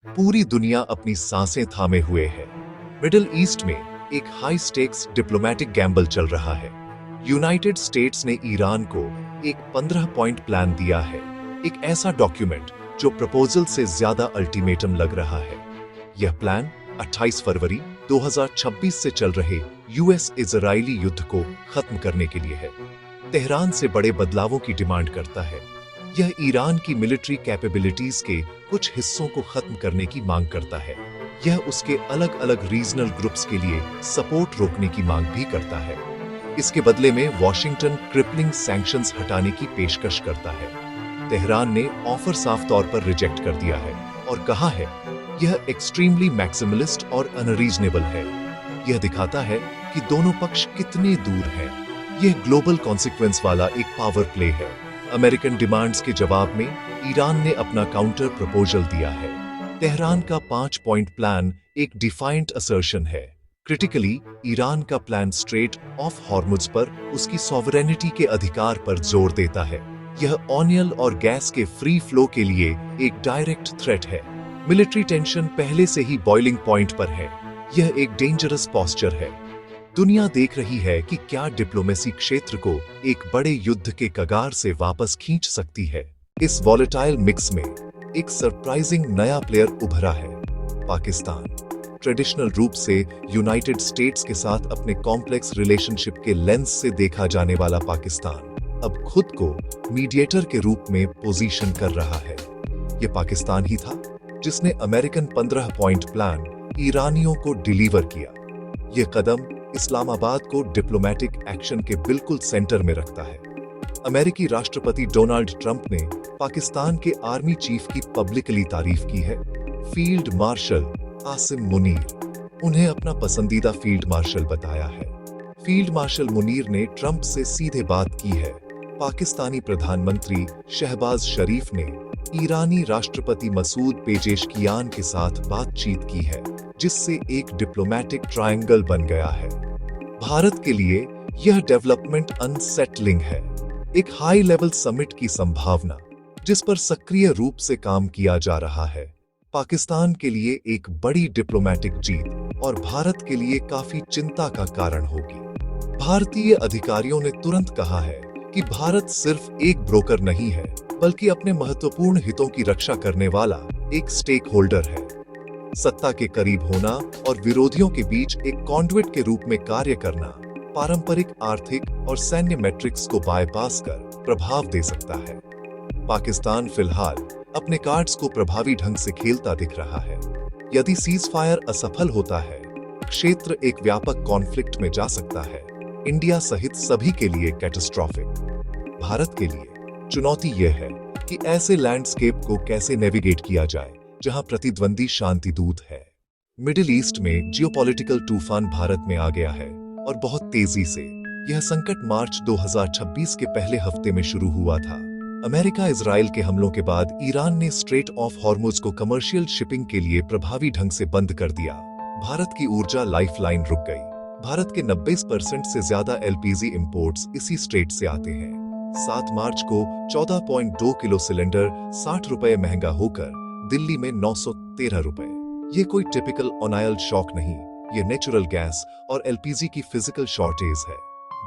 पूरी दुनिया अपनी सांसें थामे हुए है। मिडिल ईस्ट में एक हाई स्टेक्स डिप्लोमेटिक गैम्बल चल रहा है। यूनाइटेड स्टेट्स ने ईरान को एक 15 पॉइंट प्लान दिया है, एक ऐसा डॉक्यूमेंट जो प्रपोजल से ज्यादा अल्टीमेटम लग रहा है। यह प्लान 28 फरवरी 2026 से चल रहे यूएस इजरायली युद्ध को खत्म करने के लिए है। तेहरान से बड़े बदलावों की डिमांड करता है। यह ईरान की मिलिट्री कैपेबिलिटीज के कुछ हिस्सों को खत्म करने की मांग करता है। यह उसके अलग अलग रीजनल ग्रुप्स के लिए सपोर्ट रोकने की मांग भी करता है। इसके बदले में वॉशिंगटन क्रिपलिंग सैंक्शंस हटाने की पेशकश करता है। तेहरान ने ऑफर साफ तौर पर रिजेक्ट कर दिया है और कहा है यह एक्सट्रीमली मैक्सिमलिस्ट और अनरीजनेबल है। यह दिखाता है कि दोनों पक्ष कितने दूर हैं। यह ग्लोबल कॉन्सिक्वेंस वाला एक पावर प्ले है। अमेरिकन डिमांड्स के जवाब में ईरान ने अपना काउंटर प्रपोजल दिया है। तेहरान का 5 पॉइंट प्लान एक डिफाइंट असर्शन है। क्रिटिकली, ईरान का प्लान स्ट्रेट ऑफ हॉर्मुज पर उसकी सॉवरेनिटी के अधिकार पर जोर देता है। यह ऑनियल और गैस के फ्री फ्लो के लिए एक डायरेक्ट थ्रेट है। मिलिट्री टेंशन पहले से ही बॉइलिंग पॉइंट पर है। यह एक डेंजरस पोस्चर है। दुनिया देख रही है कि क्या डिप्लोमेसी क्षेत्र को एक बड़े युद्ध के कगार से वापस खींच सकती है। इस वॉलेटाइल मिक्स में एक सरप्राइजिंग नया प्लेयर उभरा है, पाकिस्तान। ट्रेडिशनल रूप से यूनाइटेड स्टेट्स के साथ अपने कॉम्प्लेक्स रिलेशनशिप के लेंस से देखा जाने वाला पाकिस्तान अब खुद को मीडिएटर के रूप में पोजीशन कर रहा है। यह पाकिस्तान ही था जिसने अमेरिकन 15 पॉइंट प्लान ईरानियों को डिलीवर किया। यह कदम इस्लामाबाद को डिप्लोमेटिक एक्शन के बिल्कुल सेंटर में रखता है। अमेरिकी राष्ट्रपति डोनाल्ड ट्रंप ने पाकिस्तान के आर्मी चीफ की पब्लिकली तारीफ की है। फील्ड मार्शल आसिम मुनीर उन्हें अपना पसंदीदा फील्ड मार्शल बताया है। फील्ड मार्शल मुनीर ने ट्रंप से सीधे बात की है। पाकिस्तानी प्रधानमंत्री शहबाज शरीफ ने ईरानी राष्ट्रपति मसूद पेजेशकियान के साथ बातचीत की है, जिससे एक डिप्लोमेटिक ट्रायंगल बन गया है। भारत के लिए यह डेवलपमेंट अनसेटलिंग है। एक हाई लेवल समिट की संभावना, जिस पर सक्रिय रूप से काम किया जा रहा है, पाकिस्तान के लिए एक बड़ी डिप्लोमेटिक जीत और भारत के लिए काफी चिंता का कारण होगी। भारतीय अधिकारियों ने तुरंत कहा है कि भारत सिर्फ एक ब्रोकर नहीं है, बल्कि अपने महत्वपूर्ण हितों की रक्षा करने वाला एक स्टेक होल्डर है। सत्ता के करीब होना और विरोधियों के बीच एक कॉन्डुइट के रूप में कार्य करना पारंपरिक आर्थिक और सैन्य मैट्रिक्स को बायपास कर प्रभाव दे सकता है। पाकिस्तान फिलहाल अपने कार्ड्स को प्रभावी ढंग से खेलता दिख रहा है। यदि सीज फायर असफल होता है, क्षेत्र एक व्यापक कॉन्फ्लिक्ट में जा सकता है, इंडिया सहित सभी के लिए कैटास्ट्रोफिक। भारत के लिए चुनौती यह है कि ऐसे लैंडस्केप को कैसे नेविगेट किया जाए जहां प्रतिद्वंदी शांति दूत है। मिडिल ईस्ट में जियोपॉलिटिकल तूफान भारत में आ गया है और बहुत तेजी से। यह संकट मार्च 2026 के पहले हफ्ते में शुरू हुआ था। अमेरिका इजराइल के हमलों के बाद ईरान ने स्ट्रेट ऑफ हॉर्मुज को कमर्शियल शिपिंग के लिए प्रभावी ढंग से बंद कर दिया। भारत की ऊर्जा लाइफलाइन रुक गई। भारत के 90% से ज्यादा एलपीजी इंपोर्ट्स इसी स्ट्रेट से आते हैं। 7 मार्च को 14.2 किलो सिलेंडर 60 रुपए महंगा होकर दिल्ली में 913 रुपए। ये कोई टिपिकल ऑनायल शॉक नहीं, ये नेचुरल गैस और एलपीजी की फिजिकल शॉर्टेज है।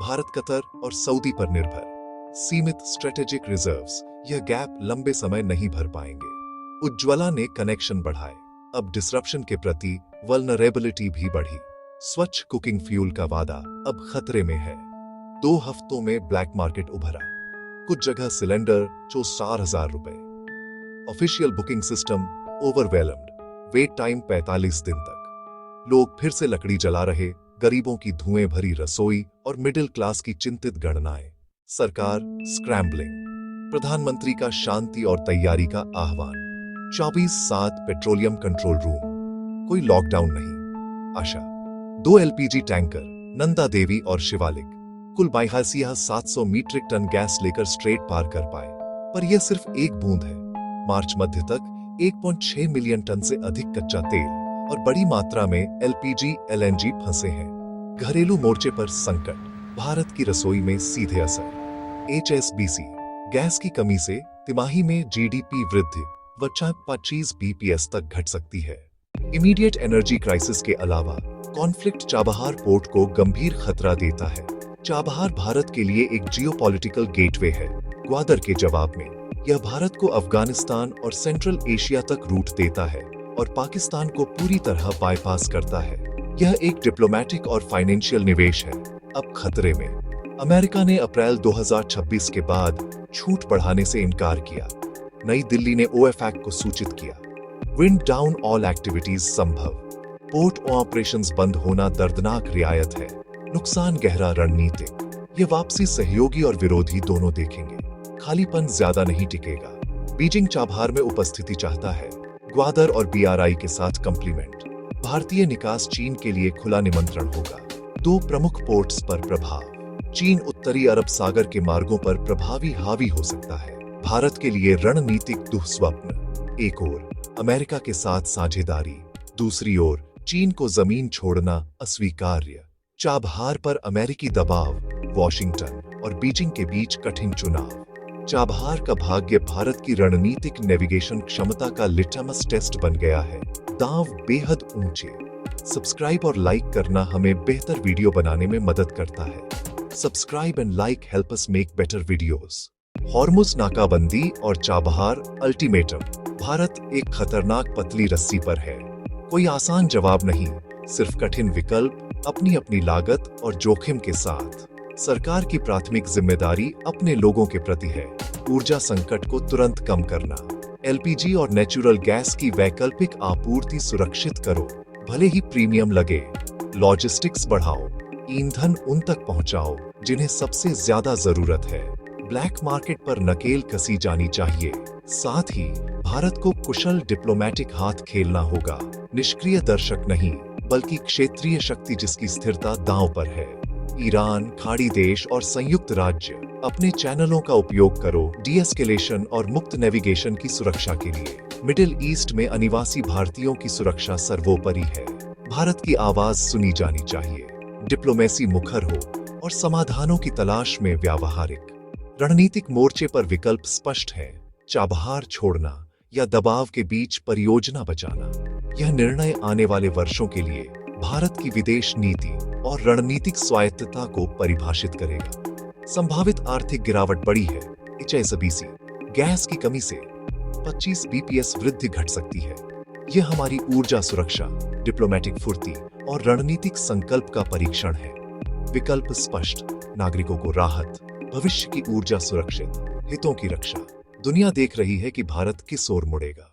भारत कतर और सऊदी पर निर्भर, सीमित स्ट्रेटेजिक रिजर्व्स, यह गैप लंबे समय नहीं भर पाएंगे। उज्ज्वला ने कनेक्शन बढ़ाए, अब डिसरप्शन के प्रति वल्नरेबिलिटी भी बढ़ी। स्वच्छ कुकिंग फ्यूल का वादा अब खतरे में है। 2 हफ्तों में ब्लैक मार्केट उभरा। कुछ जगह सिलेंडर 4,000 रुपए। Official booking system overwhelmed, wait time 45 दिन तक। लोग फिर से लकड़ी जला रहे, गरीबों की धुएं भरी रसोई और मिडिल क्लास की चिंतित गणनाएं। सरकार स्क्रैम्बलिंग। प्रधानमंत्री का शांति और तैयारी का आह्वान। 24/7 पेट्रोलियम कंट्रोल रूम। कोई लॉकडाउन नहीं। आशा 2 एलपीजी टैंकर नंदा देवी और शिवालिक कुल 700 मीट्रिक टन गैस लेकर स्ट्रेट पार कर पाए, पर यह सिर्फ एक बूंद है। मार्च मध्य तक 1.6 मिलियन टन से अधिक कच्चा तेल और बड़ी मात्रा में एलपीजी एलएनजी फंसे हैं। घरेलू मोर्चे पर संकट, भारत की रसोई में सीधे असर। एचएसबीसी, गैस की कमी से तिमाही में जीडीपी वृद्धि, व 25 बीपीएस तक घट सकती है। इमीडिएट एनर्जी क्राइसिस के अलावा कॉन्फ्लिक्ट चाबहार पोर्ट को गंभीर खतरा देता है। चाबहार भारत के लिए एक जियोपॉलिटिकल गेटवे है। ग्वादर के जवाब में यह भारत को अफगानिस्तान और सेंट्रल एशिया तक रूट देता है और पाकिस्तान को पूरी तरह बाईपास करता है। यह एक डिप्लोमेटिक और फाइनेंशियल निवेश है। अब खतरे में अमेरिका ने अप्रैल 2026 के बाद छूट बढ़ाने से इनकार किया। नई दिल्ली ने ओएफएक को सूचित किया। विंड डाउन ऑल एक्टिविटीज संभव। पोर्ट ऑपरेशंस बंद होना दर्दनाक रियायत है। नुकसान गहरा रणनीतिक। ये वापसी सहयोगी और विरोधी दोनों देखेंगे। खालीपन ज्यादा नहीं टिकेगा। बीजिंग चाबहार में उपस्थिति चाहता है। ग्वादर और बीआरआई के साथ कंप्लीमेंट। भारतीय निकास चीन के लिए खुला निमंत्रण होगा। दो प्रमुख पोर्ट्स पर प्रभाव। चीन उत्तरी अरब सागर के मार्गों पर प्रभावी हावी हो सकता है। भारत के लिए रणनीतिक दुःस्वप्न। एक ओर अमेरिका के साथ साझेदारी, दूसरी ओर चीन को जमीन छोड़ना अस्वीकार्य। चाबहार पर अमेरिकी दबाव, वॉशिंगटन और बीजिंग के बीच कठिन चुनाव। चाबहार का भाग्य भारत की रणनीतिक नेविगेशन क्षमता का लिटमस टेस्ट बन गया है। दांव बेहद ऊंचे। सब्सक्राइब और लाइक करना हमें बेहतर वीडियो बनाने में मदद करता है। Subscribe and like help us make better videos. Hormuz नाकाबंदी और चाबहार अल्टीमेटम। भारत एक खतरनाक पतली रस्सी पर है। कोई आसान जवाब नहीं, सिर्फ कठिन विकल्प, अपनी अपनी लागत और जोखिम के साथ। सरकार की प्राथमिक जिम्मेदारी अपने लोगों के प्रति है। ऊर्जा संकट को तुरंत कम करना। एलपीजी और नेचुरल गैस की वैकल्पिक आपूर्ति सुरक्षित करो, भले ही प्रीमियम लगे। लॉजिस्टिक्स बढ़ाओ, ईंधन उन तक पहुंचाओ जिन्हें सबसे ज्यादा जरूरत है। ब्लैक मार्केट पर नकेल कसी जानी चाहिए। साथ ही भारत को कुशल डिप्लोमेटिक हाथ खेलना होगा। निष्क्रिय दर्शक नहीं, बल्कि क्षेत्रीय शक्ति जिसकी स्थिरता दांव पर है। ईरान, खाड़ी देश और संयुक्त राज्य अपने चैनलों का उपयोग करो डीएस्केलेशन और मुक्त नेविगेशन की सुरक्षा के लिए। मिडिल ईस्ट में अनिवासी भारतीयों की सुरक्षा सर्वोपरि है। भारत की आवाज सुनी जानी चाहिए। डिप्लोमेसी मुखर हो और समाधानों की तलाश में व्यावहारिक। रणनीतिक मोर्चे पर विकल्प स्पष्ट है। चाबहार छोड़ना या दबाव के बीच परियोजना बचाना। यह निर्णय आने वाले वर्षों के लिए भारत की विदेश नीति और रणनीतिक स्वायत्तता को परिभाषित करेगा। संभावित आर्थिक गिरावट बड़ी है। HSBC गैस की कमी से 25 बीपीएस वृद्धि घट सकती है। यह हमारी ऊर्जा सुरक्षा, डिप्लोमेटिक फुर्ती और रणनीतिक संकल्प का परीक्षण है। विकल्प स्पष्ट, नागरिकों को राहत, भविष्य की ऊर्जा सुरक्षित, हितों की रक्षा। दुनिया देख रही है कि भारत किस ओर मुड़ेगा।